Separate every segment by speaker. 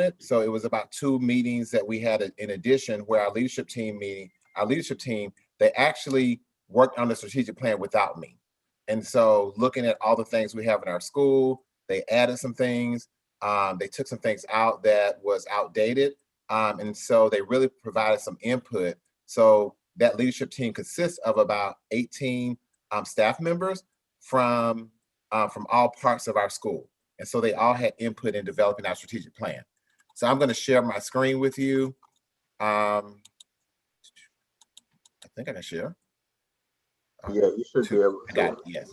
Speaker 1: it. So it was about 2 meetings that we had in addition, where our leadership team, they actually worked on the strategic plan without me. And so looking at all the things we have in our school, they added some things. They took some things out that was outdated. And so they really provided some input. So that leadership team consists of about 18 staff members from all parts of our school. And so they all had input in developing our strategic plan. So I'm going to share my screen with you. I think I can share.
Speaker 2: Yeah, you should be able to.
Speaker 1: I got it, yes.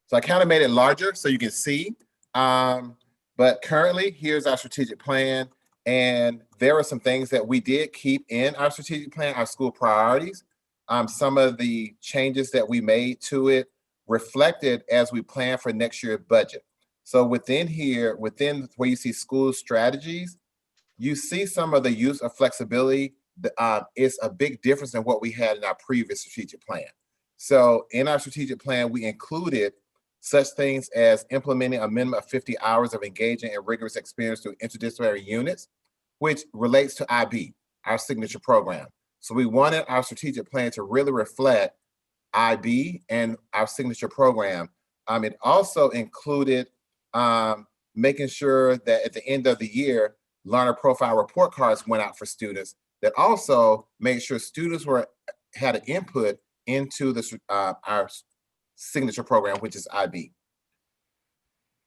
Speaker 1: So I kind of made it larger so you can see. But currently, here's our strategic plan. And there are some things that we did keep in our strategic plan, our school priorities. Some of the changes that we made to it reflected as we plan for next year's budget. So within here, within where you see school strategies, you see some of the use of flexibility. It's a big difference than what we had in our previous strategic plan. So in our strategic plan, we included such things as implementing a minimum of 50 hours of engaging and rigorous experience through interdisciplinary units, which relates to IB, our signature program. So we wanted our strategic plan to really reflect IB and our signature program. It also included making sure that at the end of the year, learner profile report cards went out for students that also made sure students had an input into our signature program, which is IB.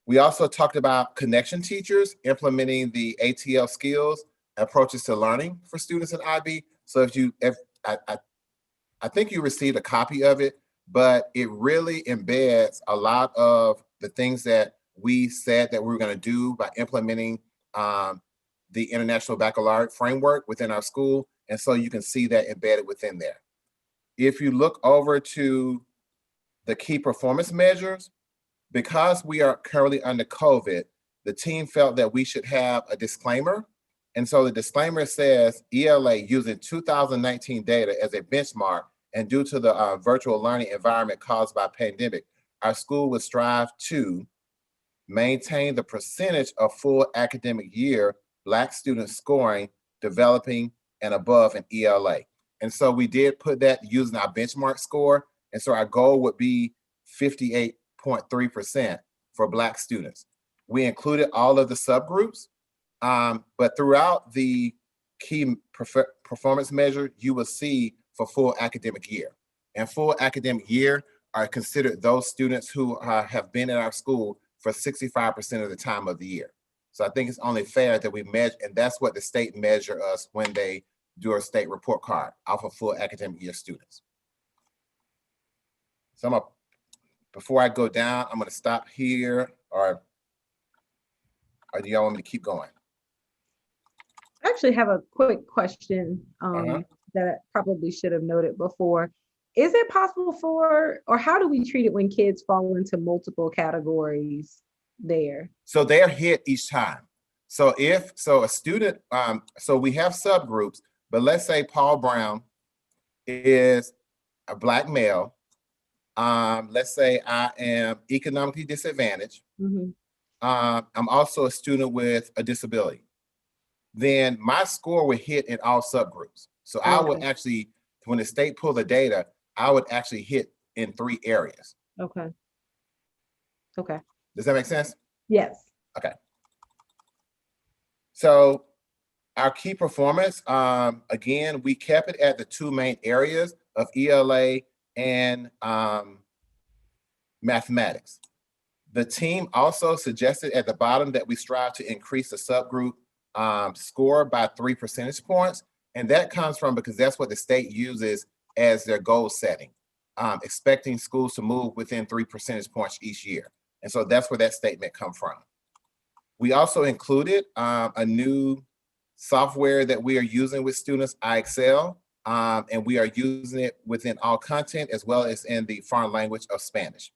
Speaker 1: We also talked about connection teachers implementing the ATL skills, approaches to learning for students in IB. So I think you received a copy of it, but it really embeds a lot of the things that we said that we were going to do by implementing the International Baccalaureate framework within our school. And so you can see that embedded within there. If you look over to the key performance measures, because we are currently under COVID, the team felt that we should have a disclaimer. And so the disclaimer says ELA using 2019 data as a benchmark, and due to the virtual learning environment caused by pandemic, our school would strive to maintain the percentage of full academic year Black students scoring, developing, and above in ELA. And so we did put that using our benchmark score. And so our goal would be 58.3% for Black students. We included all of the subgroups, but throughout the key performance measure, you will see for full academic year. And full academic year are considered those students who have been in our school for 65% of the time of the year. So I think it's only fair that we measure, and that's what the state measure us when they do a state report card off of full academic year students. So before I go down, I'm going to stop here, or do y'all want me to keep going?
Speaker 3: I actually have a quick question that I probably should have noted before. Is it possible or how do we treat it when kids fall into multiple categories there?
Speaker 1: So they're hit each time. So a student, so we have subgroups, but let's say Paul Brown is a Black male. Let's say I am economically disadvantaged.
Speaker 3: Mm-hmm.
Speaker 1: I'm also a student with a disability. Then my score would hit in all subgroups. So I would actually, when the state pulled the data, I would actually hit in 3 areas.
Speaker 3: Okay.
Speaker 1: Does that make sense?
Speaker 3: Yes.
Speaker 1: Okay. So our key performance, again, we kept it at the 2 main areas of ELA and mathematics. The team also suggested at the bottom that we strive to increase the subgroup score by 3 percentage points. And that comes from, because that's what the state uses as their goal setting, expecting schools to move within 3 percentage points each year. And so that's where that statement comes from. We also included a new software that we are using with students, iExcel, and we are using it within all content as well as in the foreign language of Spanish.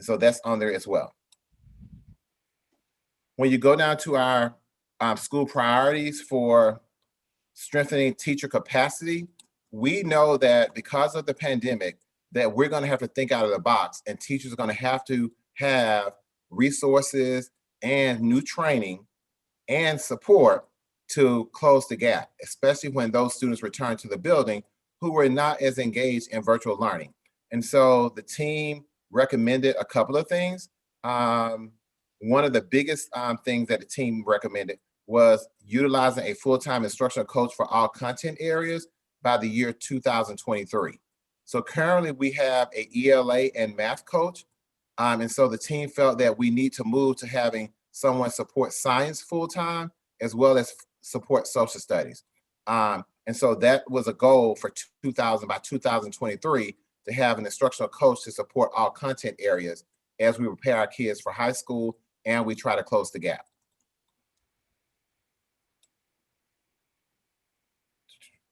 Speaker 1: So that's on there as well. When you go down to our school priorities for strengthening teacher capacity, we know that because of the pandemic, that we're going to have to think out of the box, and teachers are going to have resources and new training and support to close the gap, especially when those students return to the building who were not as engaged in virtual learning. And so the team recommended a couple of things. One of the biggest things that the team recommended was utilizing a full-time instructional coach for all content areas by the year 2023. So currently we have a ELA and math coach. And so the team felt that we need to move to having someone support science full-time as well as support social studies. And so that was a goal for by 2023 to have an instructional coach to support all content areas as we prepare our kids for high school and we try to close the gap.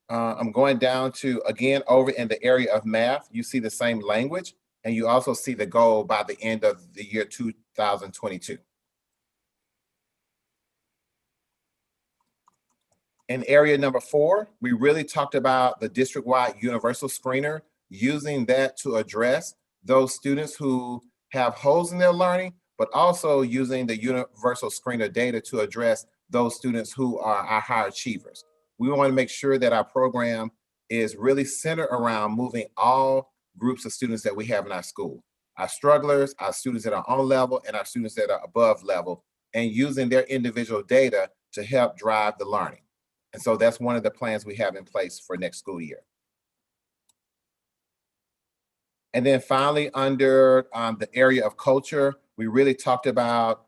Speaker 1: I'm going down to, again, over in the area of math, you see the same language, and you also see the goal by the end of the year 2022. In area number 4, we really talked about the district-wide universal screener, using that to address those students who have holes in their learning, but also using the universal screener data to address those students who are our high achievers. We want to make sure that our program is really centered around moving all groups of students that we have in our school, our strugglers, our students that are on level, and our students that are above level, and using their individual data to help drive the learning. And so that's one of the plans we have in place for next school year. And then finally, under the area of culture, we really talked about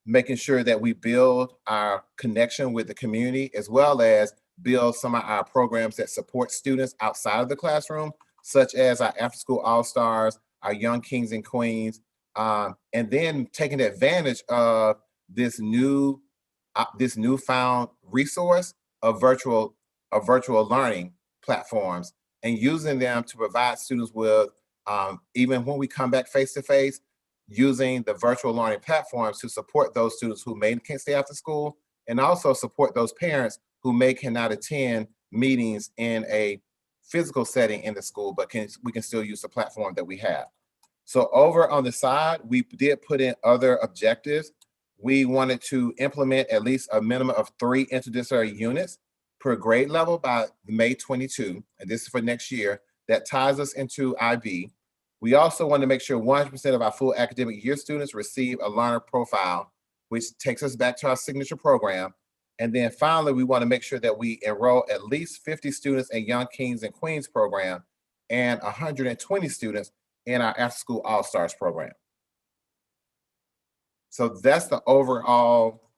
Speaker 1: making sure that we build our connection with the community, as well as build some of our programs that support students outside of the classroom, such as our after-school all-stars, our young kings and queens, and then taking advantage of this newfound resource of virtual learning platforms, and using them to provide students with, even when we come back face-to-face, using the virtual learning platforms to support those students who can't stay after school, and also support those parents who cannot attend meetings in a physical setting in the school, but we can still use the platform that we have. So over on the side, we did put in other objectives. We wanted to implement at least a minimum of 3 interdisciplinary units per grade level by May 22, and this is for next year. That ties us into IB. We also want to make sure 100% of our full academic year students receive a learner profile, which takes us back to our signature program. And then finally, we want to make sure that we enroll at least 50 students in Young Kings and Queens program and 120 students in our After School All-Stars program. So that's the overall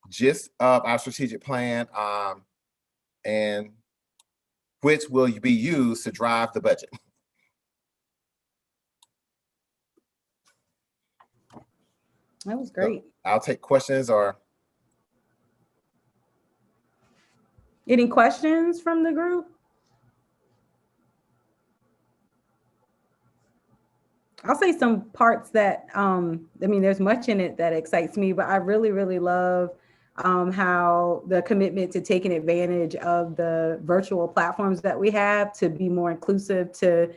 Speaker 1: gist of our strategic plan, and which will be used to drive the budget.
Speaker 3: That was great.
Speaker 1: So I'll take questions or.
Speaker 3: Any questions from the group? I'll say some parts that, there's much in it that excites me, but I really, really love how the commitment to taking advantage of the virtual platforms that we have to be more inclusive to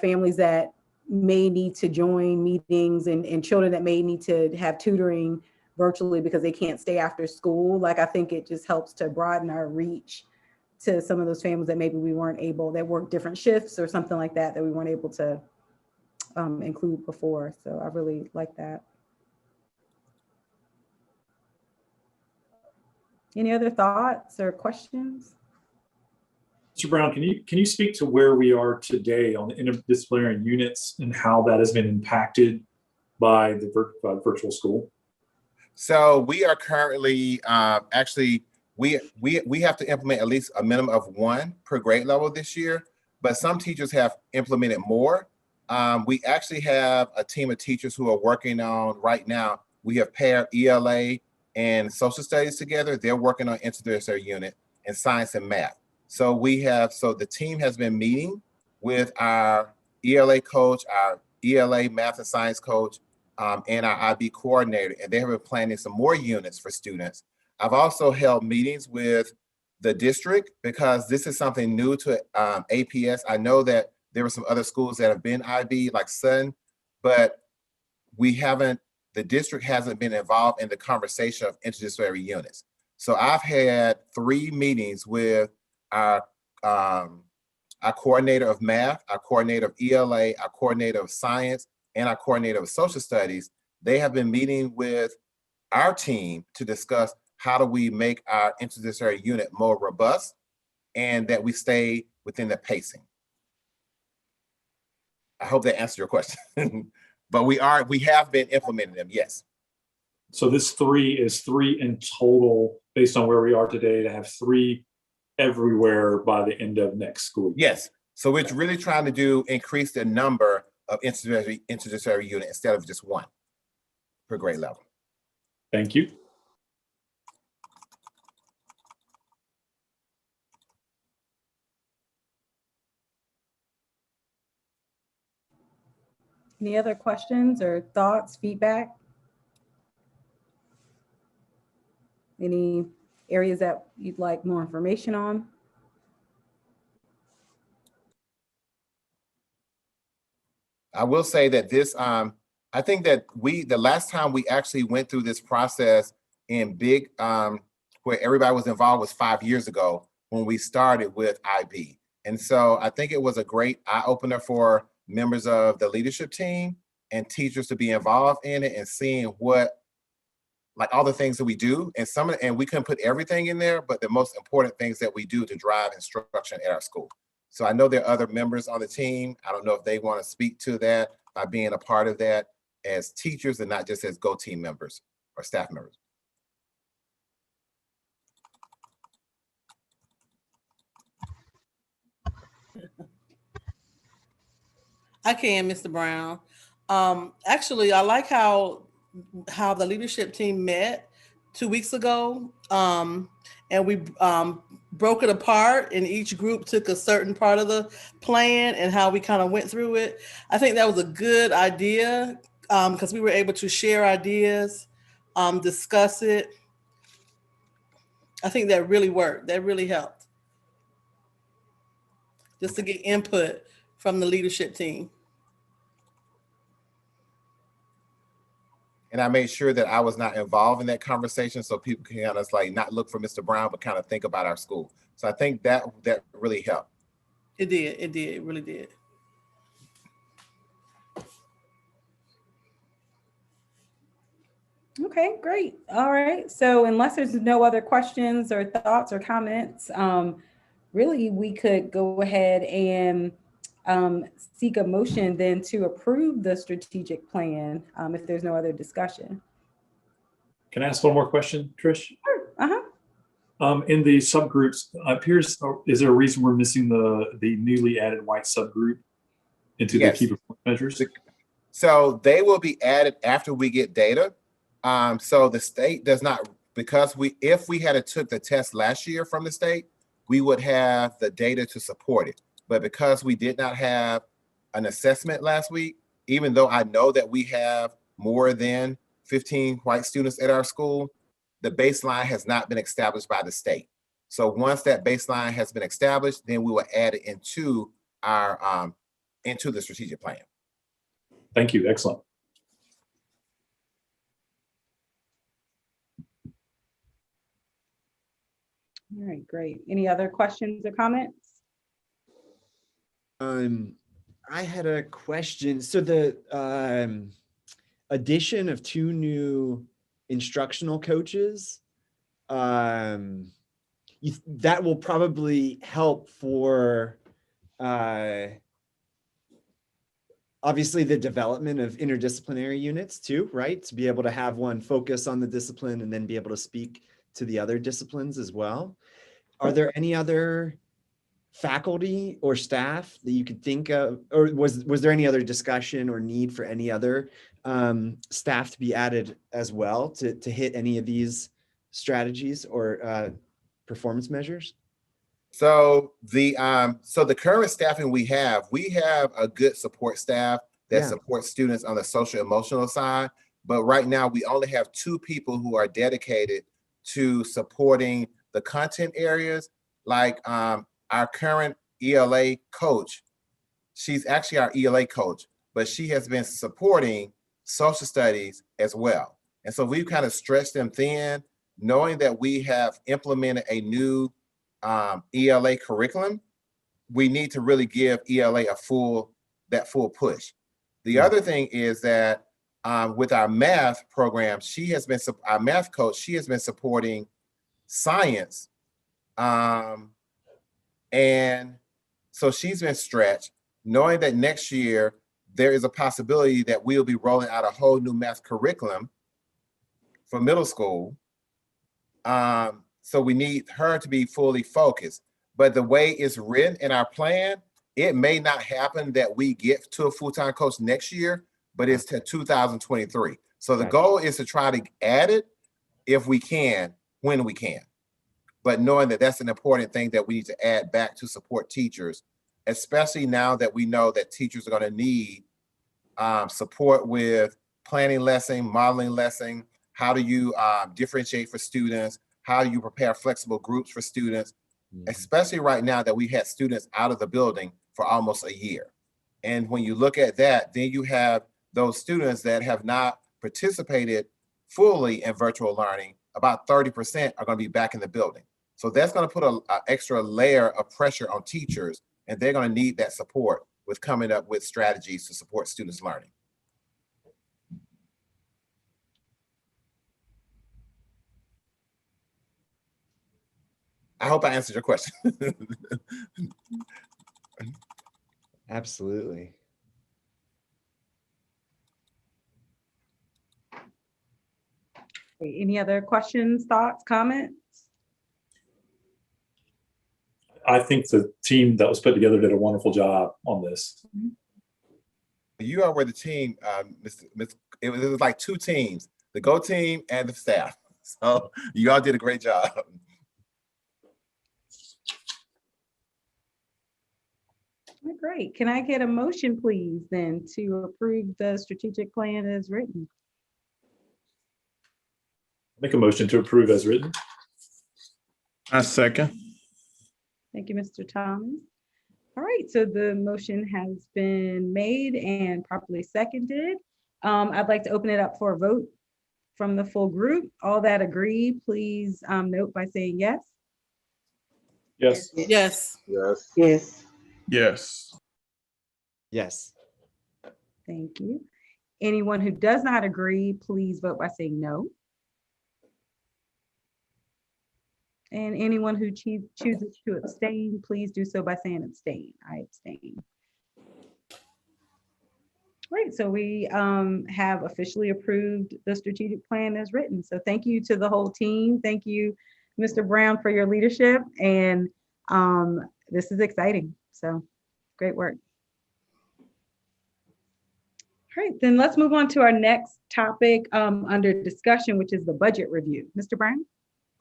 Speaker 3: families that may need to join meetings, and children that may need to have tutoring virtually because they can't stay after school. Like, I think it just helps to broaden our reach to some of those families that maybe we weren't able, that work different shifts or something like that, that we weren't able to include before. So I really like that. Any other thoughts or questions?
Speaker 4: Mr. Brown, can you speak to where we are today on the interdisciplinary units and how that has been impacted by the virtual school?
Speaker 1: So we are currently actually we have to implement at least a minimum of 1 per grade level this year, but some teachers have implemented more. We actually have a team of teachers who are working on right now. We have paired ELA and social studies together. They're working on interdisciplinary unit and science and math. So the team has been meeting with our ELA coach, our ELA math and science coach, and our IB coordinator, and they have been planning some more units for students. I've also held meetings with the district because this is something new to APS. I know that there were some other schools that have been IB, like Sun, but we haven't the district hasn't been involved in the conversation of interdisciplinary units. So I've had 3 meetings with our coordinator of math, our coordinator of ELA, our coordinator of science, and our coordinator of social studies. They have been meeting with our team to discuss how do we make our interdisciplinary unit more robust and that we stay within the pacing. I hope that answered your question. But we have been implementing them, yes.
Speaker 4: So this 3 is 3 in total, based on where we are today, to have 3 everywhere by the end of next school year.
Speaker 1: Yes. So we're really trying to increase the number of interdisciplinary unit instead of just 1 per grade level.
Speaker 4: Thank you.
Speaker 3: Any other questions or thoughts, feedback? Any areas that you'd like more information on?
Speaker 1: I will say that this, I think that the last time we actually went through this process in big, where everybody was involved was 5 years ago when we started with IB. And so I think it was a great eye opener for members of the leadership team and teachers to be involved in it and seeing what, like all the things that we do, and we couldn't put everything in there, but the most important things that we do to drive instruction at our school. So I know there are other members on the team. I don't know if they want to speak to that by being a part of that as teachers and not just as Go Team members or staff members.
Speaker 5: I can, Mr. Brown. Actually, I like how the leadership team met 2 weeks ago, and we broke it apart, and each group took a certain part of the plan and how we kind of went through it. I think that was a good idea because we were able to share ideas, discuss it. I think that really worked. That really helped. Just to get input from the leadership team.
Speaker 1: And I made sure that I was not involved in that conversation so people can kind of like not look for Mr. Brown, but kind of think about our school. So I think that really helped.
Speaker 5: It did. It did. It really did.
Speaker 3: Okay, great. All right. So unless there's no other questions or thoughts or comments, really we could go ahead and seek a motion then to approve the strategic plan if there's no other discussion.
Speaker 4: Can I ask one more question, Trish?
Speaker 3: Sure.
Speaker 4: In the subgroups, is there a reason we're missing the newly added white subgroup into the key performance measures?
Speaker 1: So they will be added after we get data. So the state does not, because if we had took the test last year from the state, we would have the data to support it. But because we did not have an assessment last week, even though I know that we have more than 15 white students at our school, the baseline has not been established by the state. So once that baseline has been established, then we will add it into our into the strategic plan.
Speaker 4: Thank you. Excellent.
Speaker 3: All right, great. Any other questions or comments?
Speaker 6: I had a question. So the addition of 2 new instructional coaches, that will probably help for obviously the development of interdisciplinary units too, right? To be able to have one focus on the discipline and then be able to speak to the other disciplines as well. Are there any other faculty or staff that you could think of, or was there any other discussion or need for any other staff to be added as well to hit any of these strategies or performance measures?
Speaker 1: So the current staffing we have a good support staff that supports students on the social emotional side. But right now we only have 2 people who are dedicated to supporting the content areas. Like our current ELA coach, she's actually our ELA coach, but she has been supporting social studies as well. And so we've kind of stretched them thin, knowing that we have implemented a new ELA curriculum. We need to really give ELA that full push. The other thing is that with our math program, our math coach, she has been supporting science. And so she's been stretched, knowing that next year there is a possibility that we'll be rolling out a whole new math curriculum for middle school. So we need her to be fully focused. But the way it's written in our plan, it may not happen that we get to a full-time coach next year, but it's to 2023. So the goal is to try to add it if we can, when we can. But knowing that that's an important thing that we need to add back to support teachers, especially now that we know that teachers are going to need support with planning lesson, modeling lesson. How do you differentiate for students? How do you prepare flexible groups for students? Especially right now that we had students out of the building for almost a year. And when you look at that, then you have those students that have not participated fully in virtual learning. About 30% are going to be back in the building. So that's going to put an extra layer of pressure on teachers, and they're going to need that support with coming up with strategies to support students' learning. I hope I answered your question.
Speaker 6: Absolutely.
Speaker 3: Any other questions, thoughts, comments?
Speaker 4: I think the team that was put together did a wonderful job on this.
Speaker 1: You all were the team, it was like two teams, the Go team and the staff. So you all did a great job.
Speaker 3: Great. Can I get a motion, please, then, to approve the strategic plan as written?
Speaker 4: Make a motion to approve as written.
Speaker 7: I second.
Speaker 3: Thank you, Mr. Thomas. All right, so the motion has been made and properly seconded. I'd like to open it up for a vote from the full group. All that agree, please note by saying yes.
Speaker 4: Yes.
Speaker 5: Yes.
Speaker 2: Yes.
Speaker 8: Yes.
Speaker 7: Yes.
Speaker 6: Yes.
Speaker 3: Thank you. Anyone who does not agree, please vote by saying no. And anyone who chooses to abstain, please do so by saying abstain. I abstain. Great, so we have officially approved the strategic plan as written. So thank you to the whole team. Thank you, Mr. Brown, for your leadership. And this is exciting. So great work. All right, then let's move on to our next topic under discussion, which is the budget review. Mr. Brown?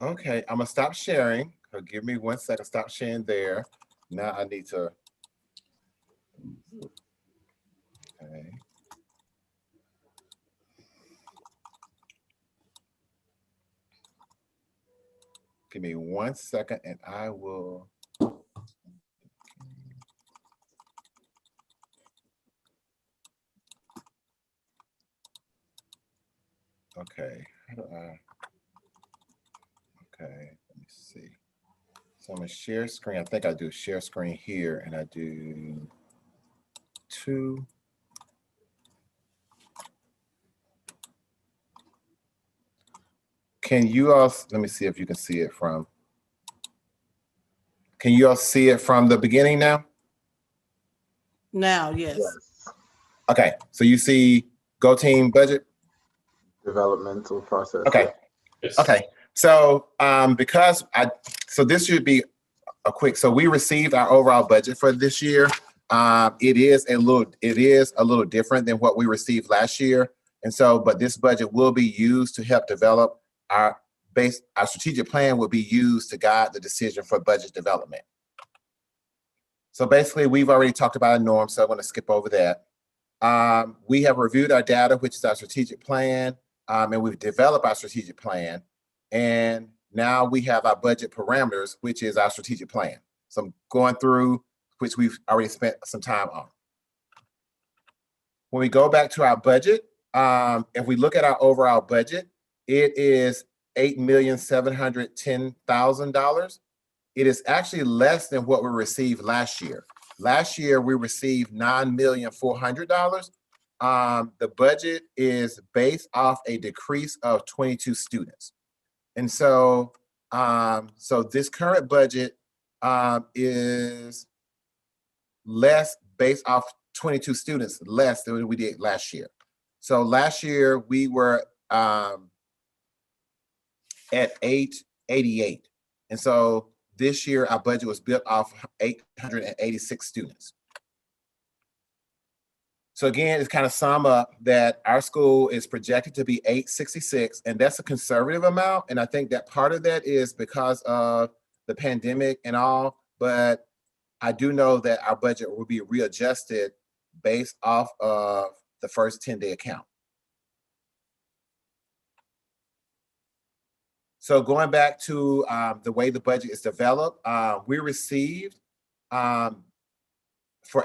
Speaker 1: Okay, I'm gonna stop sharing. Give me 1 second, stop sharing there. Now I need to. Okay. Give me 1 second and I will. Okay, how do I? Okay, let me see. So I'm gonna share screen. I think I do share screen here and I do 2. Can you all, let me see if you can see it from. Can you all see it from the beginning now?
Speaker 5: Now, yes.
Speaker 2: Yes.
Speaker 1: Okay, so you see Go Team budget?
Speaker 2: Developmental process.
Speaker 1: Okay,
Speaker 4: Yes.
Speaker 1: okay. So so this should be a quick, so we received our overall budget for this year. It is a little different than what we received last year. And so, but this budget will be used to help develop our strategic plan will be used to guide the decision for budget development. So basically we've already talked about a norm, so I'm going to skip over that. We have reviewed our data, which is our strategic plan, and we've developed our strategic plan. And now we have our budget parameters, which is our strategic plan. So I'm going through, which we've already spent some time on. When we go back to our budget, If we look at our overall budget, it is $8,710,000. It is actually less than what we received last year. Last year, we received $9,400,000. The budget is based off a decrease of 22 students. And so, so this current budget is less based off 22 students, less than we did last year. So last year we were at 888. And so this year our budget was built off 886 students. So again, it's kind of sum up that our school is projected to be 866, and that's a conservative amount. And I think that part of that is because of the pandemic and all, but I do know that our budget will be readjusted based off of the first 10-day account. So going back to the way the budget is developed, we received, for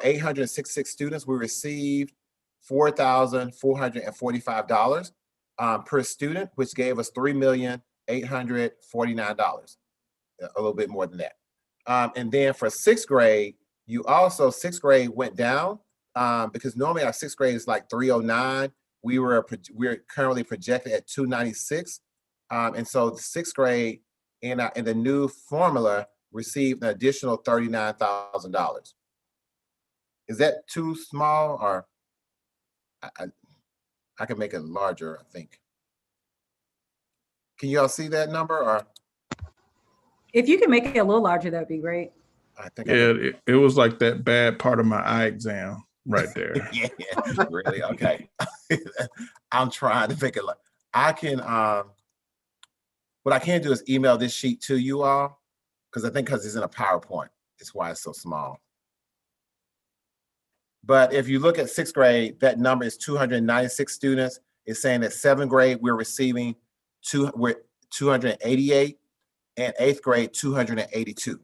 Speaker 1: 866 students, we received $4,445 per student, which gave us $3,849, a little bit more than that. And then for sixth grade, sixth grade went down because normally our sixth grade is like 309. We're currently projected at 296. And so the sixth grade in the new formula received an additional $39,000. Is that too small, or I can make it larger, I think. Can you all see that number, or?
Speaker 3: If you can make it a little larger, that'd be great.
Speaker 1: I think
Speaker 7: Yeah, it was like that bad part of my eye exam right there.
Speaker 1: yeah, really? Okay. I'm trying to make it like I can what I can do is email this sheet to you all, because it's in a PowerPoint. It's why it's so small. But if you look at sixth grade, that number is 296 students. It's saying that seventh grade, we're receiving 288, and eighth grade, 282.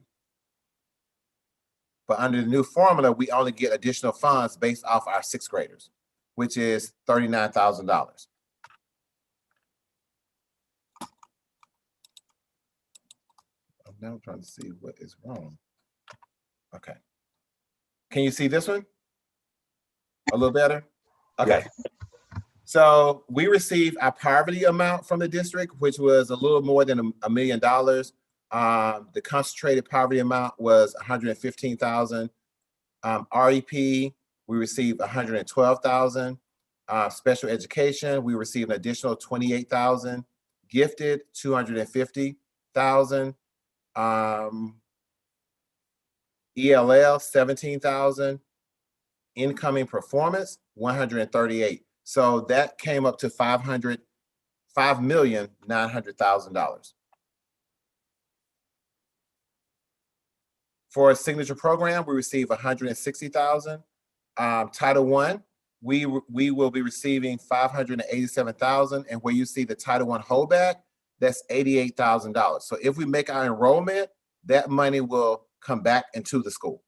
Speaker 1: But under the new formula, we only get additional funds based off our sixth graders, which is $39,000. I'm now trying to see what is wrong. Okay. Can you see this one? A little better? Okay.
Speaker 2: Yes.
Speaker 1: So we received our poverty amount from the district, which was a little more than $1 million. The concentrated poverty amount was 115,000. REP, we received 112,000. Special education, we received an additional 28,000. Gifted, 250,000. ELL, 17,000. Incoming performance, 138. So that came up to $5,900,000. For a signature program, we receive 160,000. Title I, we will be receiving 587,000, and where you see the Title I holdback, that's $88,000. So if we make our enrollment, that money will come back into the school.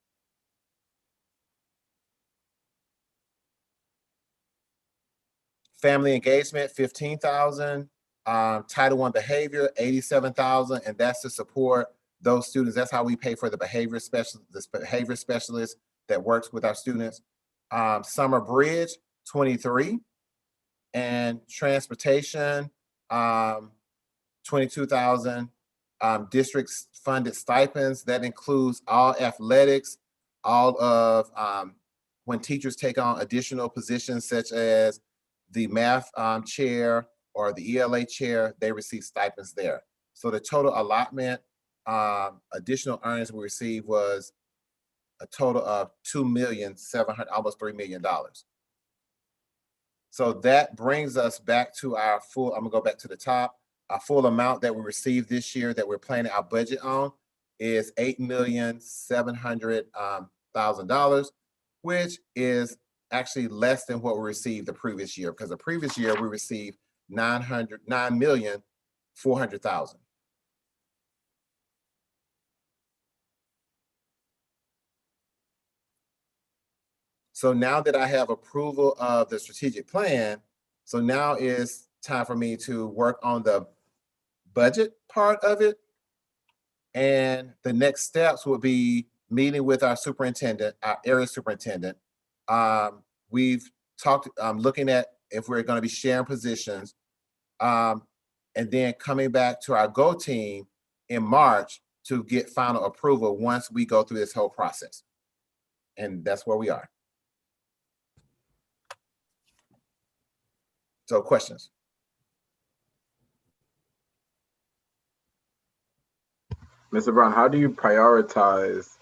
Speaker 1: Family engagement, 15,000. Title I behavior, 87,000, and that's to support those students. That's how we pay for the behavior specialist that works with our students. Summer bridge, 23, and transportation, 22,000. District funded stipends, that includes all athletics, all of when teachers take on additional positions such as the math chair or the ELA chair, they receive stipends there. So the total allotment, additional earnings we received was a total of $2,700,000, almost $3 million. So that brings us back to our full, I'm gonna go back to the top. Our full amount that we received this year that we're planning our budget on is $8,700,000, which is actually less than what we received the previous year, because the previous year we received $9,400,000. So now that I have approval of the strategic plan, So now it's time for me to work on the budget part of it. And the next steps would be meeting with our superintendent, our area superintendent. We've talked, looking at if we're going to be sharing positions, and then coming back to our Go team in March to get final approval once we go through this whole process. And that's where we are. So questions?
Speaker 2: Mr. Brown, how do you prioritize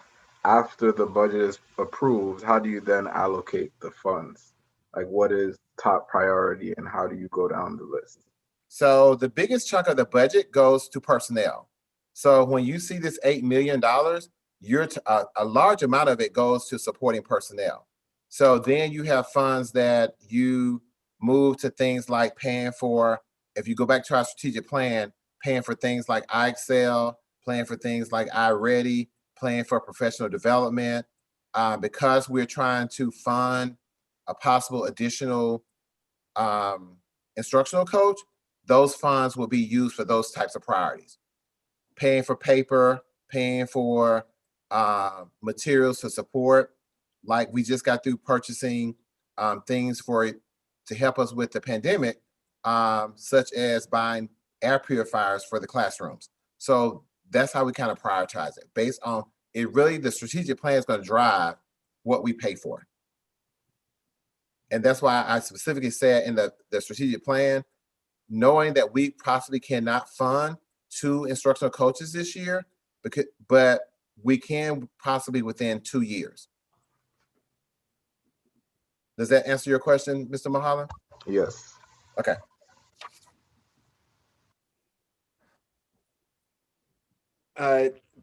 Speaker 2: after the budget is approved? How do you then allocate the funds? Like, what is top priority and how do you go down the list?
Speaker 1: So the biggest chunk of the budget goes to personnel. So when you see this $8 million, a large amount of it goes to supporting personnel. So then you have funds that you move to things like paying for, if you go back to our strategic plan, paying for things like iExcel, paying for things like iReady, paying for professional development. Because we're trying to fund a possible additional instructional coach, those funds will be used for those types of priorities. Paying for paper, paying for materials to support, like we just got through purchasing things to help us with the pandemic, such as buying air purifiers for the classrooms. So that's how we kind of prioritize it based on it. Really, the strategic plan is going to drive what we pay for. And that's why I specifically said in the strategic plan, knowing that we possibly cannot fund 2 instructional coaches this year, but we can possibly within 2 years. Does that answer your question, Mr. Mahala?
Speaker 2: Yes.
Speaker 1: Okay.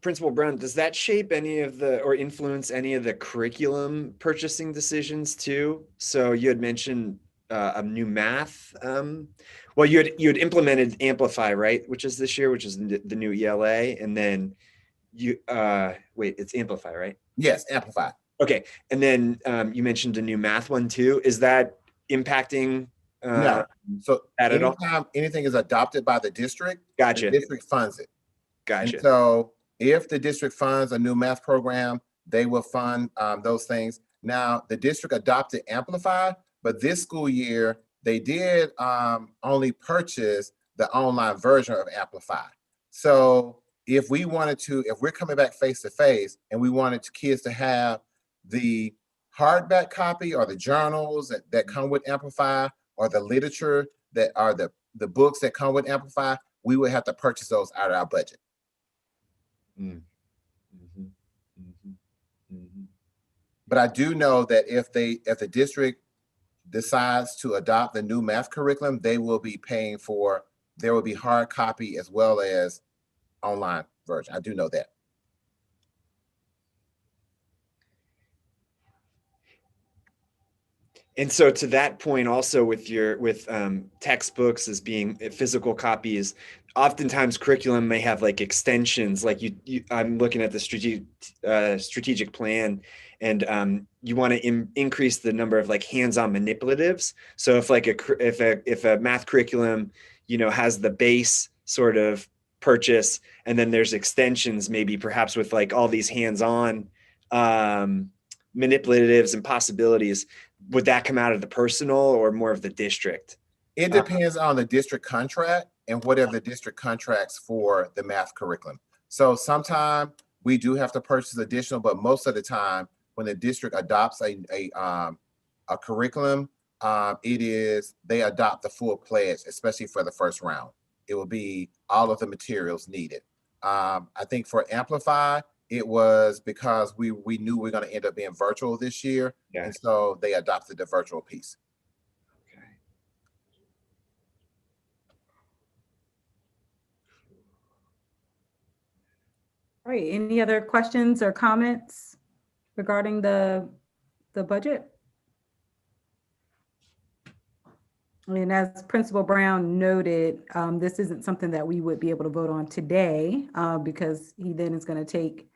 Speaker 6: Principal Brown, does that shape any of the, or influence any of the curriculum purchasing decisions too? So you had mentioned a new math. Well, you had implemented Amplify, right? Which is this year, which is the new ELA, and then you wait, it's Amplify, right?
Speaker 1: Yes, Amplify.
Speaker 6: Okay, and then you mentioned a new math one too. Is that impacting?
Speaker 1: No. So
Speaker 6: that at all?
Speaker 1: anytime anything is adopted by the district,
Speaker 6: Gotcha.
Speaker 1: the district funds it.
Speaker 6: Gotcha.
Speaker 1: And so if the district funds a new math program, they will fund those things. Now, the district adopted Amplify, but this school year, they did only purchase the online version of Amplify. So if we wanted to, if we're coming back face-to-face and we wanted kids to have the hardback copy or the journals that come with Amplify or the literature that are the books that come with Amplify, we would have to purchase those out of our budget. But I do know that if the district decides to adopt the new math curriculum, they will be paying for, there will be hard copy as well as online version. I do know that.
Speaker 6: And so to that point also with textbooks as being physical copies, oftentimes curriculum may have like extensions, like I'm looking at the strategic plan, and you want to increase the number of like hands-on manipulatives. So if like if a math curriculum, has the base sort of purchase, and then there's extensions, maybe perhaps with like all these hands-on manipulatives and possibilities, would that come out of the personal or more of the district?
Speaker 1: It depends on the district contract and whatever the district contracts for the math curriculum. So sometimes we do have to purchase additional, but most of the time when the district adopts a curriculum, they adopt the full pledge, especially for the first round. It will be all of the materials needed. I think for Amplify, it was because we knew we were going to end up being virtual this year. Yeah. And so they adopted the virtual piece.
Speaker 6: Okay.
Speaker 3: All right, any other questions or comments regarding the budget? And as Principal Brown noted, this isn't something that we would be able to vote on today because he then is going to take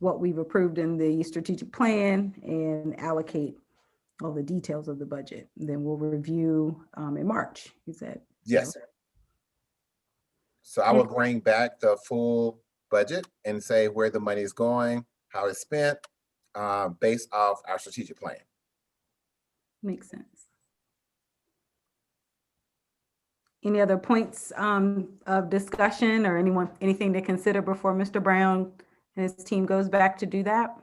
Speaker 3: what we've approved in the strategic plan and allocate all the details of the budget. Then we'll review in March, you said.
Speaker 1: Yes. So I will bring back the full budget and say where the money is going, how it's spent, based off our strategic plan.
Speaker 3: Makes sense. Any other points of discussion or anything to consider before Mr. Brown and his team goes back to do that?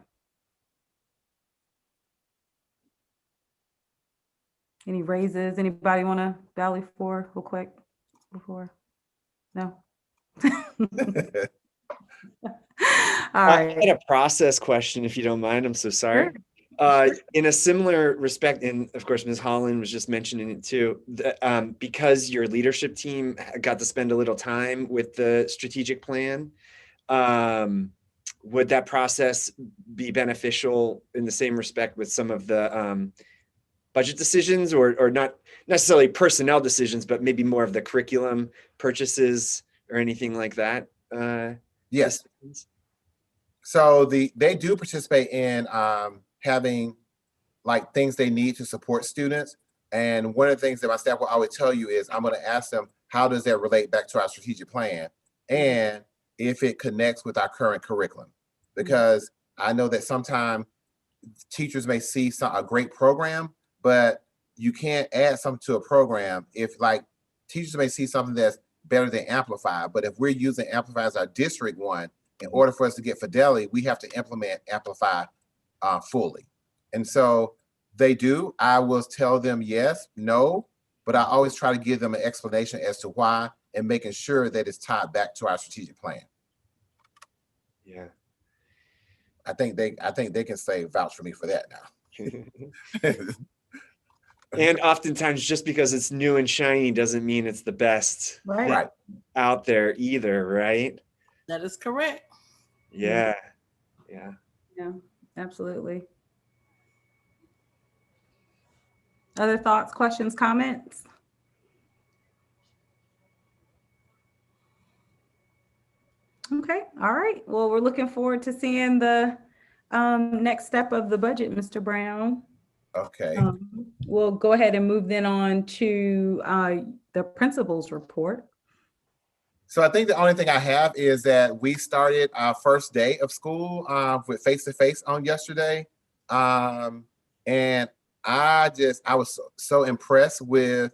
Speaker 3: Any raises? Anybody want to valley for real quick before? No. All right.
Speaker 6: I had a process question, if you don't mind. I'm so sorry.
Speaker 3: Sure.
Speaker 6: In a similar respect, and of course, Ms. Holland was just mentioning it too, because your leadership team got to spend a little time with the strategic plan, would that process be beneficial in the same respect with some of the budget decisions, or not necessarily personnel decisions, but maybe more of the curriculum purchases or anything like that?
Speaker 1: Yes. So they do participate in having like things they need to support students. And one of the things that my staff will always tell you is I'm going to ask them, how does that relate back to our strategic plan? And if it connects with our current curriculum, because I know that sometimes teachers may see a great program, but you can't add something to a program if like teachers may see something that's better than Amplify. But if we're using Amplify as our district one, in order for us to get fidelity, we have to implement Amplify fully. And so they do. I will tell them yes, no, but I always try to give them an explanation as to why and making sure that it's tied back to our strategic plan.
Speaker 6: Yeah.
Speaker 1: I think they can say vouch for me for that now.
Speaker 6: And oftentimes just because it's new and shiny doesn't mean it's the best
Speaker 3: Right.
Speaker 6: out there either, right?
Speaker 5: That is correct.
Speaker 6: Yeah.
Speaker 3: Yeah, absolutely. Other thoughts, questions, comments? Okay, all right. Well, we're looking forward to seeing the next step of the budget, Mr. Brown.
Speaker 1: Okay.
Speaker 3: We'll go ahead and move then on to the principal's report.
Speaker 1: So I think the only thing I have is that we started our first day of school with face-to-face on yesterday. And I was so impressed with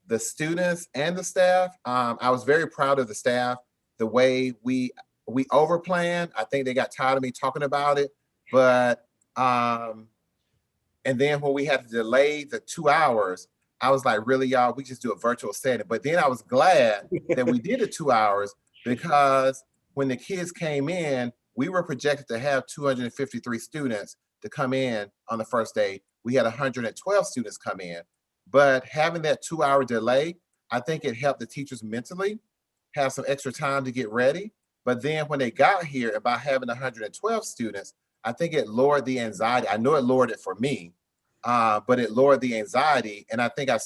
Speaker 1: the students and the staff. I was very proud of the staff, the way we overplanned. I think they got tired of me talking about it, but and then when we had to delay the 2 hours, I was like, really, y'all, we just do a virtual setting. But then I was glad that we did the 2 hours, because when the kids came in, we were projected to have 253 students to come in on the first day. We had 112 students come in, but having that 2 hour delay, I think it helped the teachers mentally have some extra time to get ready. But then when they got here, by having 112 students, I think it lowered the anxiety. I know it lowered it for me, but it lowered the anxiety. And I think our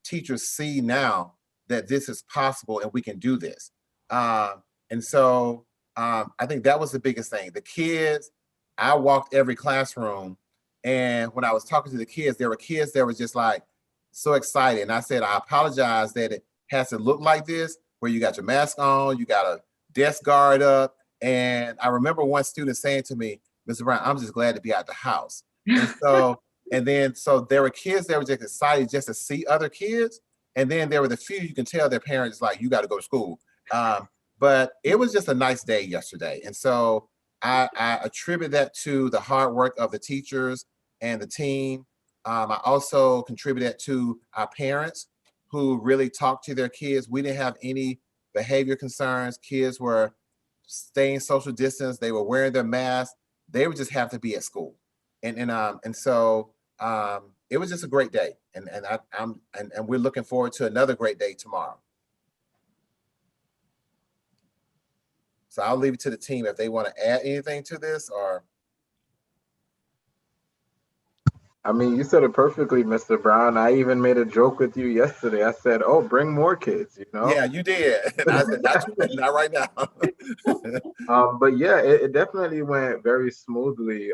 Speaker 1: teachers see now that this is possible and we can do this. And so I think that was the biggest thing. The kids, I walked every classroom, and when I was talking to the kids, there were kids that were just like so excited. And I said, I apologize that it has to look like this, where you got your mask on, you got a desk guard up. And I remember one student saying to me, Mr. Brown, I'm just glad to be out the house. And so, so there were kids that were just excited just to see other kids. And then there were the few, you can tell their parents like, you got to go to school. But it was just a nice day yesterday. And so I attribute that to the hard work of the teachers and the team. I also contribute that to our parents who really talked to their kids. We didn't have any behavior concerns. Kids were staying social distance. They were wearing their masks. They would just have to be at school. And so it was just a great day. And we're looking forward to another great day tomorrow. So I'll leave it to the team if they want to add anything to this, or.
Speaker 2: I mean, you said it perfectly, Mr. Brown. I even made a joke with you yesterday. I said, "Oh, bring more kids," you know?
Speaker 1: Yeah, you did. And I said, not right now.
Speaker 2: But yeah, it definitely went very smoothly.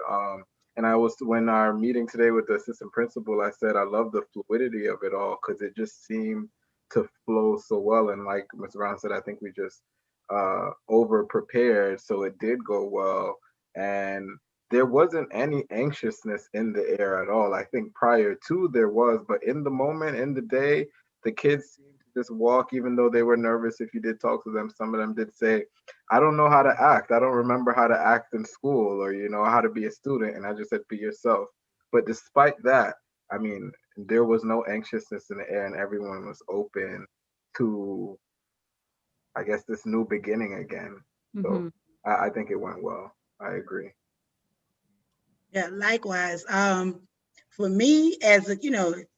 Speaker 2: And when our meeting today with the assistant principal, I said I love the fluidity of it all because it just seemed to flow so well. And like Ms. Brown said, I think we just over prepared, so it did go well. And there wasn't any anxiousness in the air at all. I think prior to there was, but in the moment, in the day, the kids seemed to just walk, even though they were nervous. If you did talk to them, some of them did say, I don't know how to act. I don't remember how to act in school or, how to be a student. And I just said, be yourself. But despite that, I mean, there was no anxiousness in the air and everyone was open to, I guess, this new beginning again. So
Speaker 3: Mhm.
Speaker 2: I think it went well. I agree.
Speaker 8: Yeah, likewise. For me, as a,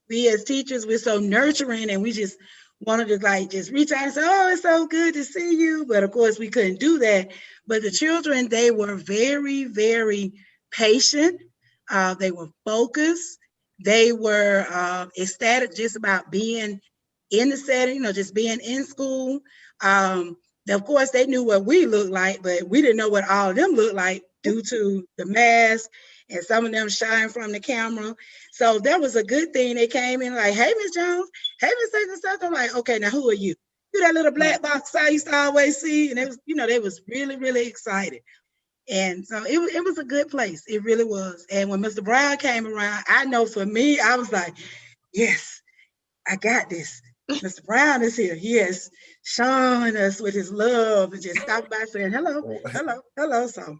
Speaker 8: we as teachers, we're so nurturing and we just wanted to like just reach out and say, oh, it's so good to see you. But of course we couldn't do that. But the children, they were very, very patient. They were focused. They were ecstatic just about being in the setting, just being in school. Of course, they knew what we looked like, but we didn't know what all of them looked like due to the mask and some of them shying from the camera. So that was a good thing. They came in like, hey, Miss Jones, hey, Miss such and such. I'm like, okay, now who are you? You that little black box I used to always see. And it was, they was really, really excited. And so it was a good place. It really was. And when Mr. Brown came around, I know for me, I was like, yes, I got this. Mr. Brown is here. Yes, showing us with his love and just stopping by saying hello, hello, hello. So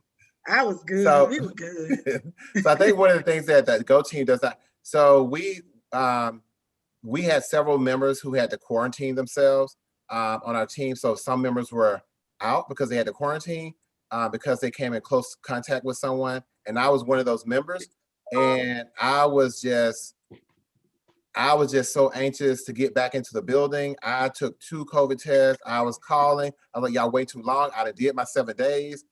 Speaker 8: I was good.
Speaker 1: So
Speaker 8: We were good.
Speaker 1: So I think one of the things that the Go team does not. So we had several members who had to quarantine themselves on our team. So some members were out because they had to quarantine because they came in close contact with someone, and I was one of those members. And I was just so anxious to get back into the building. I took 2 COVID tests. I was calling. I was like, y'all wait too long. I did my 7 days.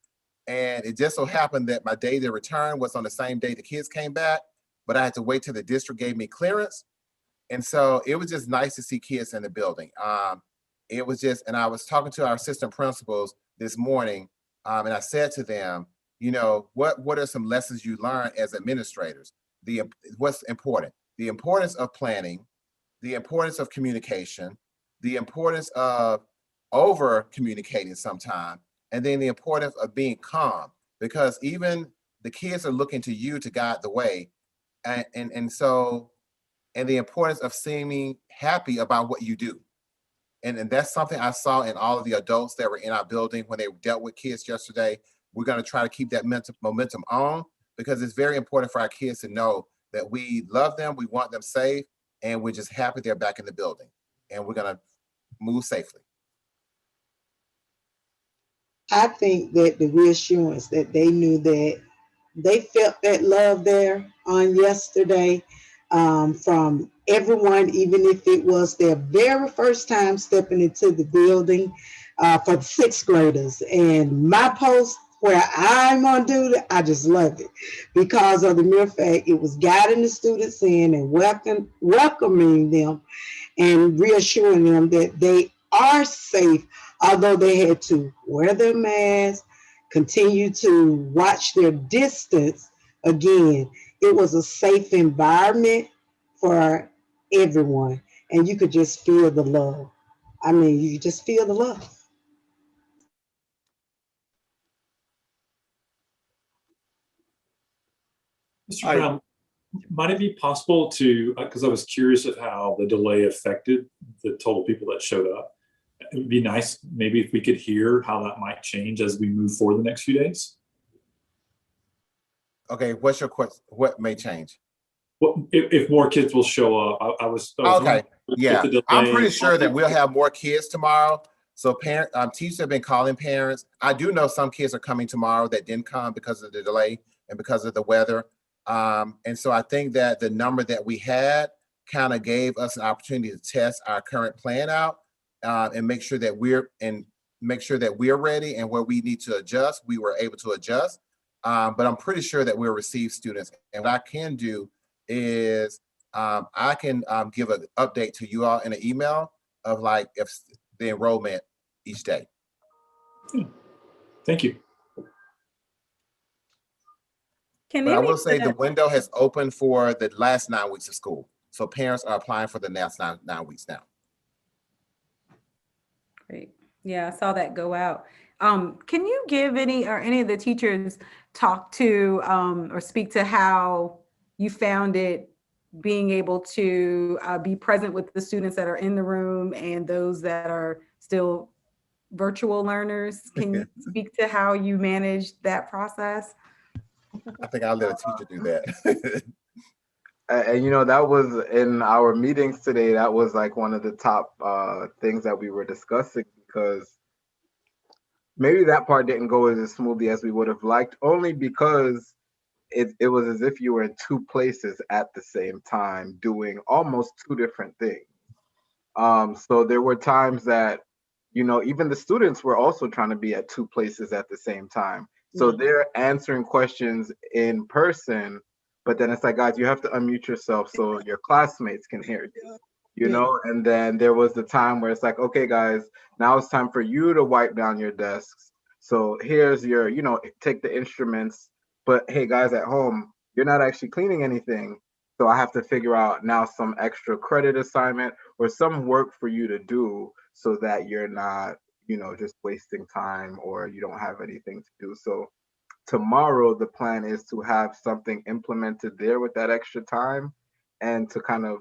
Speaker 1: And it just so happened that my day to return was on the same day the kids came back, but I had to wait till the district gave me clearance. And so it was just nice to see kids in the building. It was just, and I was talking to our assistant principals this morning, and I said to them, what are some lessons you learned as administrators? What's important? The importance of planning, the importance of communication, the importance of over communicating sometimes, and then the importance of being calm, because even the kids are looking to you to guide the way. And the importance of seeming happy about what you do. And that's something I saw in all of the adults that were in our building when they dealt with kids yesterday. We're going to try to keep that momentum on, because it's very important for our kids to know that we love them, we want them safe, and we're just happy they're back in the building. And we're going to move safely.
Speaker 9: I think that the reassurance that they knew that they felt that love there on yesterday from everyone, even if it was their very first time stepping into the building for the 6th graders. And my post where I'm on duty, I just loved it because of the mere fact it was guiding the students in and welcoming them and reassuring them that they are safe, although they had to wear their masks, continue to watch their distance. Again, it was a safe environment for everyone, and you could just feel the love. I mean, you could just feel the love.
Speaker 4: Mr. Brown, might it be possible to, because I was curious of how the delay affected the total people that showed up. It would be nice maybe if we could hear how that might change as we move forward the next few days.
Speaker 1: Okay, what's your question? What may change?
Speaker 4: Well, if more kids will show up, I was
Speaker 1: Okay, yeah. I'm pretty
Speaker 4: delay,
Speaker 1: sure that we'll have more kids tomorrow. So teachers have been calling parents. I do know some kids are coming tomorrow that didn't come because of the delay and because of the weather. And so I think that the number that we had kind of gave us an opportunity to test our current plan out and make sure that we're ready, and where we need to adjust, we were able to adjust. But I'm pretty sure that we'll receive students. And what I can do is I can give an update to you all in an email of like if the enrollment each day.
Speaker 4: Thank you.
Speaker 3: Can
Speaker 1: But I
Speaker 3: any
Speaker 1: will
Speaker 3: of
Speaker 1: say the
Speaker 3: that-
Speaker 1: window has opened for the last 9 weeks of school. So parents are applying for the last nine weeks now.
Speaker 3: Great. Yeah, I saw that go out. Can you give any of the teachers talk to or speak to how you found it being able to be present with the students that are in the room and those that are still virtual learners? Can you speak to how you managed that process?
Speaker 1: I think I'll let a teacher do that.
Speaker 2: And that was in our meetings today. That was like one of the top things that we were discussing, because maybe that part didn't go as smoothly as we would have liked, only because it was as if you were in two places at the same time doing almost two different things. So there were times that, even the students were also trying to be at two places at the same time. So they're answering questions in person, but then it's like, guys, you have to unmute yourself so your classmates can hear you, and then there was the time where it's like, okay, guys, now it's time for you to wipe down your desks. So here's your, take the instruments, but hey, guys at home, you're not actually cleaning anything. So I have to figure out now some extra credit assignment or some work for you to do so that you're not, just wasting time or you don't have anything to do. So tomorrow, the plan is to have something implemented there with that extra time and to kind of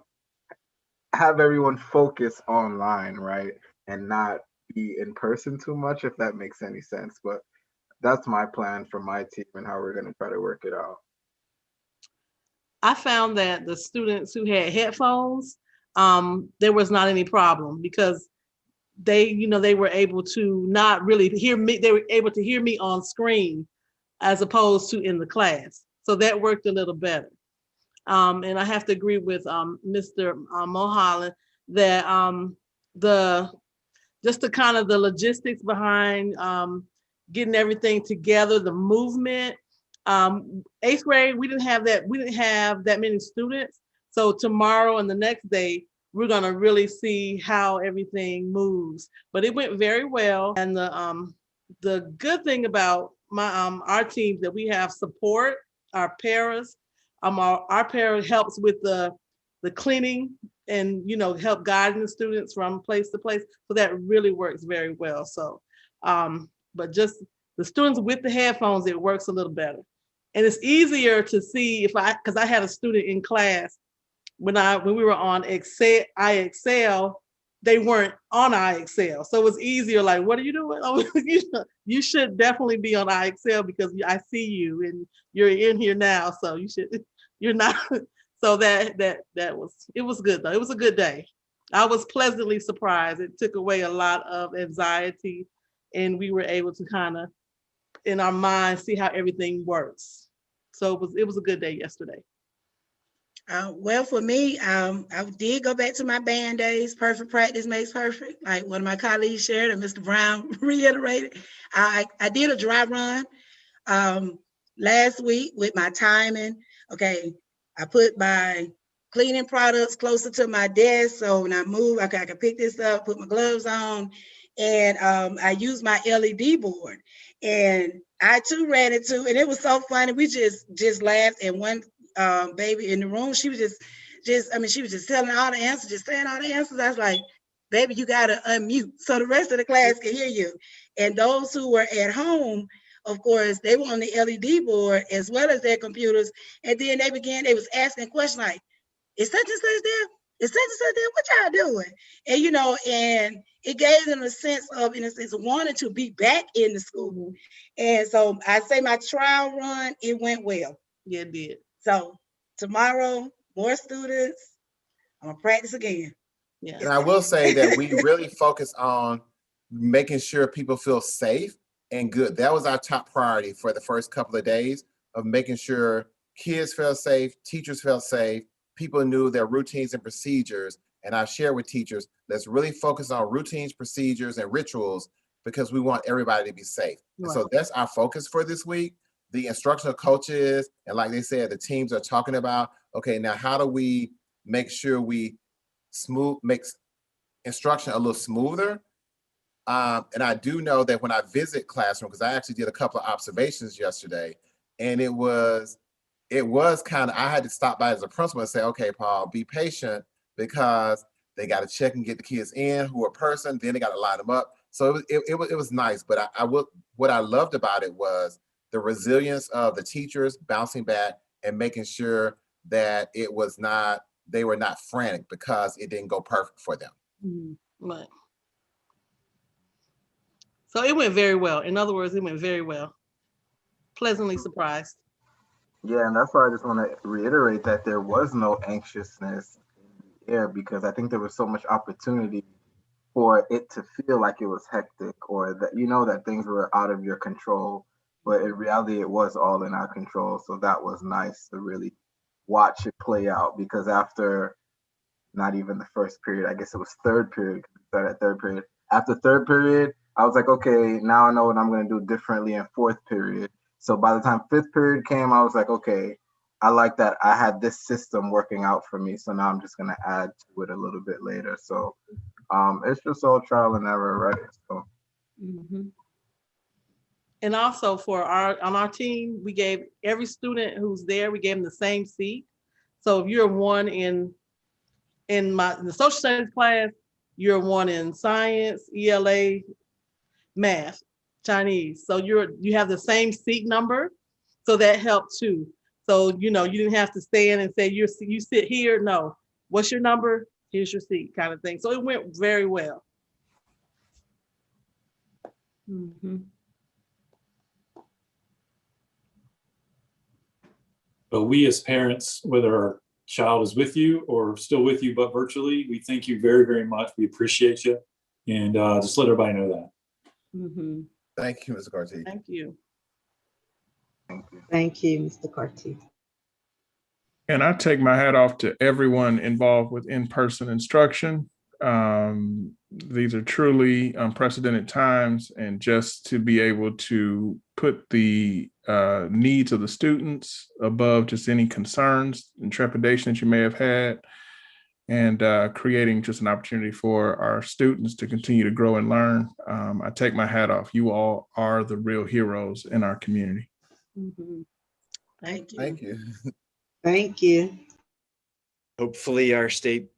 Speaker 2: have everyone focus online, right? And not be in person too much, if that makes any sense. But that's my plan for my team and how we're going to try to work it out.
Speaker 5: I found that the students who had headphones, there was not any problem because they were able to not really hear me. They were able to hear me on screen as opposed to in the class. So that worked a little better. And I have to agree with Mr. Mulholland that just the kind of the logistics behind getting everything together, the movement. 8th grade, we didn't have that many students. So tomorrow and the next day, we're gonna really see how everything moves. But it went very well. And the good thing about our team that we have support, our paras. Our para helps with the cleaning and help guiding the students from place to place. So that really works very well. So, but just the students with the headphones, it works a little better. And it's easier to see because I had a student in class when we were on iExcel, they weren't on iExcel. So it was easier, like, what are you doing? Oh, you should definitely be on iExcel because I see you and you're in here now. So you're not. So it was good though. It was a good day. I was pleasantly surprised. It took away a lot of anxiety and we were able to kind of, in our minds, see how everything works. So it was a good day yesterday.
Speaker 8: Well, for me, I did go back to my band days. Perfect practice makes perfect. Like one of my colleagues shared and Mr. Brown reiterated. I did a dry run last week with my timing. Okay, I put my cleaning products closer to my desk. So when I move, I can pick this up, put my gloves on. And I used my LED board. And I too ran it too. And it was so funny. We just laughed. And one baby in the room, she was she was just telling all the answers, just saying all the answers. I was like, baby, you gotta unmute so the rest of the class can hear you. And those who were at home, of course, they were on the LED board as well as their computers. And then they was asking questions like, is such and such there? Is such and such there? What y'all doing? And and it gave them a sense of, in a sense, wanting to be back in the school. And so I say my trial run, it went well.
Speaker 5: Yeah, it did.
Speaker 8: So tomorrow, more students. I'm gonna practice again.
Speaker 5: Yeah.
Speaker 1: And I will say that we really focus on making sure people feel safe and good. That was our top priority for the first couple of days, of making sure kids felt safe, teachers felt safe, people knew their routines and procedures. And I share with teachers, let's really focus on routines, procedures, and rituals because we want everybody to be safe.
Speaker 5: Right.
Speaker 1: And so that's our focus for this week. The instructional coaches, and like they said, the teams are talking about, okay, now how do we make sure we makes instruction a little smoother? And I do know that when I visit classroom, because I actually did a couple of observations yesterday, and it was it was kind of, I had to stop by as a principal and say, okay, Paul, be patient, because they got to check and get the kids in who are person, then they got to line them up. So it was nice, but what I loved about it was the resilience of the teachers bouncing back and making sure that they were not frantic because it didn't go perfect for them.
Speaker 5: Right. So it went very well. In other words, it went very well. Pleasantly surprised.
Speaker 2: Yeah, and that's why I just want to reiterate that there was no anxiousness in the air, because I think there was so much opportunity for it to feel like it was hectic, or that, you know, that things were out of your control. But in reality, it was all in our control. So that was nice to really watch it play out, because after not even the first period, I guess it was third period, we started at third period. After third period, I was like, okay, now I know what I'm going to do differently in fourth period. So by the time fifth period came, I was like, okay, I like that I had this system working out for me. So now I'm just going to add to it a little bit later. So it's just all trial and error, right? So.
Speaker 5: And also on our team, we gave every student who's there, we gave them the same seat. So if you're one in the social studies class, you're one in science, ELA, math, Chinese. So you have the same seat number. So that helped too. So, you know, you didn't have to stand and say, you sit here. No, what's your number? Here's your seat, kind of thing. So it went very well.
Speaker 4: But we as parents, whether our child is with you or still with you but virtually, we thank you very, very much. We appreciate you. And just let everybody know that.
Speaker 1: Thank you, Mr. Carty.
Speaker 5: Thank you.
Speaker 9: Thank you, Mr. Carty.
Speaker 7: And I take my hat off to everyone involved with in-person instruction. These are truly unprecedented times, and just to be able to put the needs of the students above just any concerns and trepidation that you may have had, and creating just an opportunity for our students to continue to grow and learn. I take my hat off. You all are the real heroes in our community.
Speaker 5: Thank you.
Speaker 1: Thank you.
Speaker 9: Thank you.
Speaker 6: Hopefully our state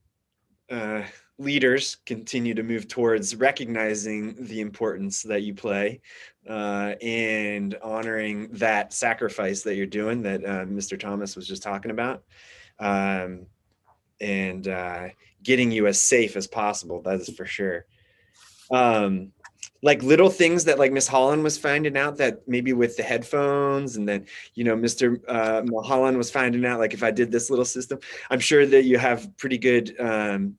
Speaker 6: leaders continue to move towards recognizing the importance that you play and honoring that sacrifice that you're doing that Mr. Thomas was just talking about, and getting you as safe as possible. That is for sure. Like little things that like Miss Holland was finding out, that maybe with the headphones, and then, you know, Mr. Mulholland was finding out, like if I did this little system, I'm sure that you have pretty good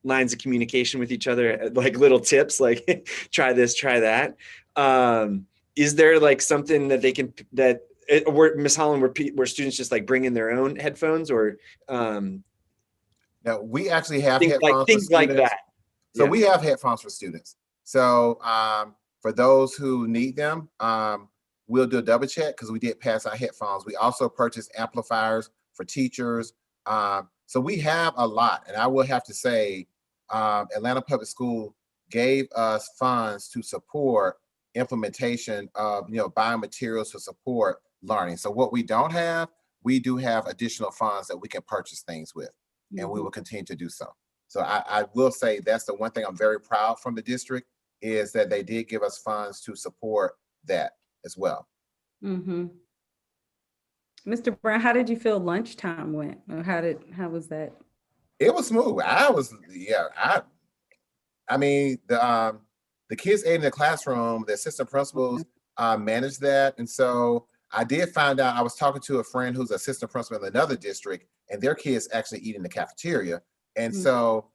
Speaker 6: lines of communication with each other, like little tips, like try this, try that. Is there like something that they can, where Miss Holland, where students just like bring in their own headphones, or
Speaker 1: Now, we actually have
Speaker 6: things
Speaker 1: headphones
Speaker 6: like, things
Speaker 1: for
Speaker 6: like
Speaker 1: students.
Speaker 6: that?
Speaker 1: So
Speaker 6: Yeah.
Speaker 1: we have headphones for students. So for those who need them, we'll do a double check, because we did pass our headphones. We also purchased amplifiers for teachers. So we have a lot. And I will have to say, Atlanta Public School gave us funds to support implementation of, you know, buying materials to support learning. So what we don't have, we do have additional funds that we can purchase things with, and we will continue to do so. So I will say that's the one thing I'm very proud from the district, is that they did give us funds to support that as well.
Speaker 3: Mr. Brown, how did you feel lunchtime went? Or how was that?
Speaker 1: It was smooth. I mean, the kids ate in the classroom, the assistant principals managed that. And so I did find out, I was talking to a friend who's assistant principal in another district, and their kids actually eat in the cafeteria. And so,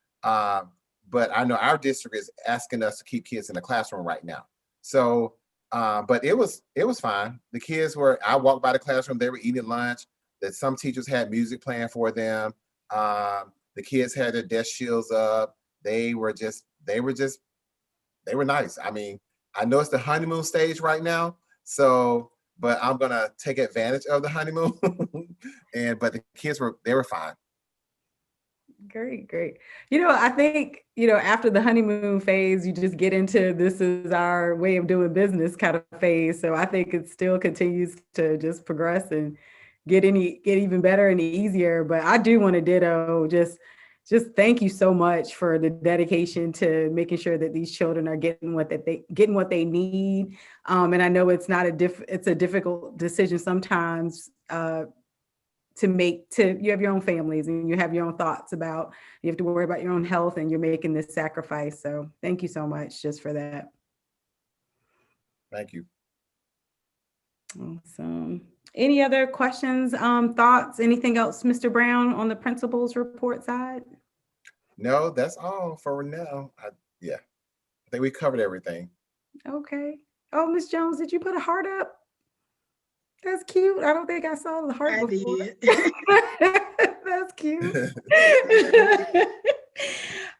Speaker 1: but I know our district is asking us to keep kids in the classroom right now. So, but it was fine. The kids I walked by the classroom, they were eating lunch, that some teachers had music playing for them. The kids had their desk shields up. They were nice. I mean, I know it's the honeymoon stage right now, so, but I'm gonna take advantage of the honeymoon. But the kids were fine.
Speaker 3: Great. You know, I think, you know, after the honeymoon phase, you just get into this is our way of doing business kind of phase. So I think it still continues to just progress and get even better and easier. But I do want to ditto just thank you so much for the dedication to making sure that these children are getting what they need. And I know it's a difficult decision sometimes to make. You have your own families and you have your own thoughts about, you have to worry about your own health, and you're making this sacrifice. So thank you so much just for that.
Speaker 1: Thank you.
Speaker 3: Awesome. Any other questions, thoughts, anything else, Mr. Brown, on the principal's report side?
Speaker 1: No, that's all for now. I think we covered everything.
Speaker 3: Okay. Oh, Miss Jones, did you put a heart up? That's cute. I don't think I saw the heart
Speaker 8: I
Speaker 3: before.
Speaker 8: did.
Speaker 3: That's cute.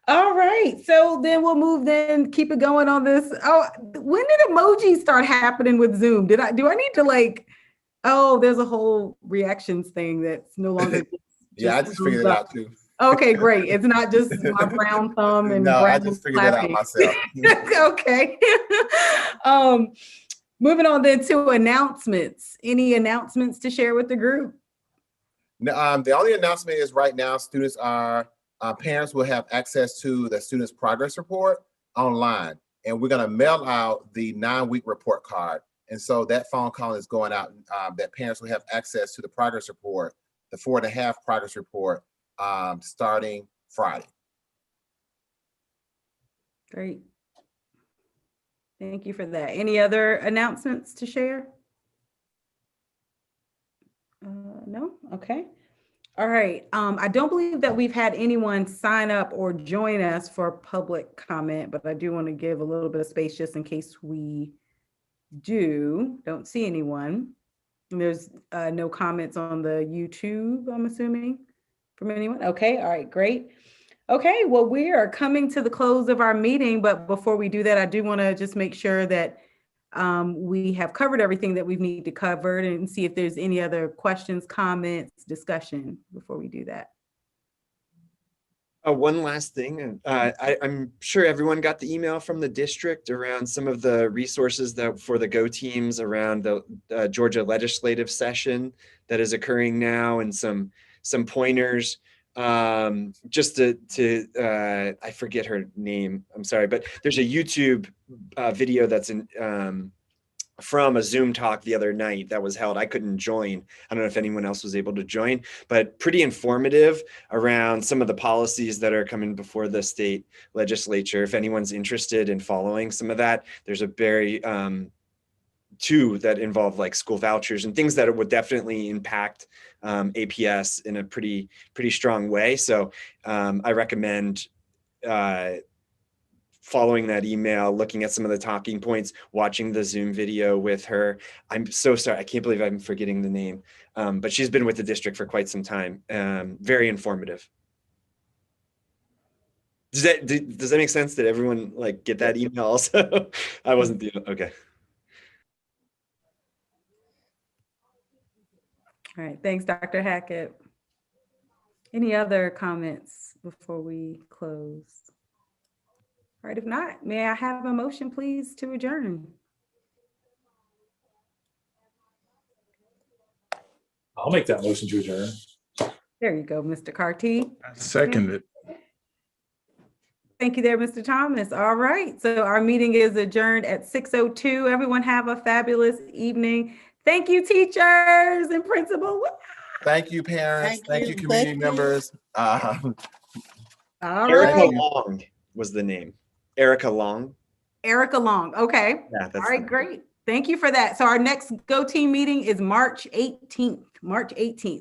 Speaker 3: All right. So then we'll keep it going on this. Oh, when did emojis start happening with Zoom? Do I need to there's a whole reactions thing that's no longer
Speaker 1: I just figured it out too.
Speaker 3: Okay, great. It's not just my brown thumb and
Speaker 1: no,
Speaker 3: brown
Speaker 1: I just figured that out myself.
Speaker 3: Okay. Moving on then to announcements. Any announcements to share with the group?
Speaker 1: No, the only announcement is right now, parents will have access to the student's progress report online, and we're going to mail out the 9-week report card. And so that phone call is going out, that parents will have access to the progress report, the 4.5 progress report, starting Friday.
Speaker 3: Great. Thank you for that. Any other announcements to share? No? Okay. All right. I don't believe that we've had anyone sign up or join us for public comment, but I do want to give a little bit of space just in case we don't see anyone. And there's no comments on the YouTube, I'm assuming, from anyone. Okay. All right. Great. Okay. Well, we are coming to the close of our meeting, but before we do that, I do want to just make sure that we have covered everything that we need to cover, and see if there's any other questions, comments, discussion before we do that.
Speaker 6: One last thing, I'm sure everyone got the email from the district around some of the resources for the Go teams around the Georgia legislative session that is occurring now, and some pointers. Just to I forget her name, I'm sorry, but there's a YouTube video that's from a Zoom talk the other night that was held. I couldn't join. I don't know if anyone else was able to join, but pretty informative around some of the policies that are coming before the state legislature. If anyone's interested in following some of that, there's a very two that involve like school vouchers and things that would definitely impact APS in a pretty strong way. So I recommend following that email, looking at some of the talking points, watching the Zoom video with her. I'm so sorry. I can't believe I'm forgetting the name, but she's been with the district for quite some time. Very informative. Does that make sense? Did everyone get that email also? I wasn't okay.
Speaker 3: All right. Thanks, Dr. Hackett. Any other comments before we close? All right, if not, may I have a motion, please, to adjourn?
Speaker 4: I'll make that motion to adjourn.
Speaker 3: There you go, Mr. Carty.
Speaker 7: I second it.
Speaker 3: Thank you there, Mr. Thomas. All right, so our meeting is adjourned at 6:02. Everyone have a fabulous evening. Thank you, teachers and principal.
Speaker 1: Thank you, parents. Thank you, community members.
Speaker 3: All
Speaker 6: Erica
Speaker 3: right.
Speaker 6: Long was the name. Erica Long.
Speaker 3: Erica Long. Okay.
Speaker 6: Yeah,
Speaker 3: all right, great. Thank you for that. So our next Go Team meeting is March 18th.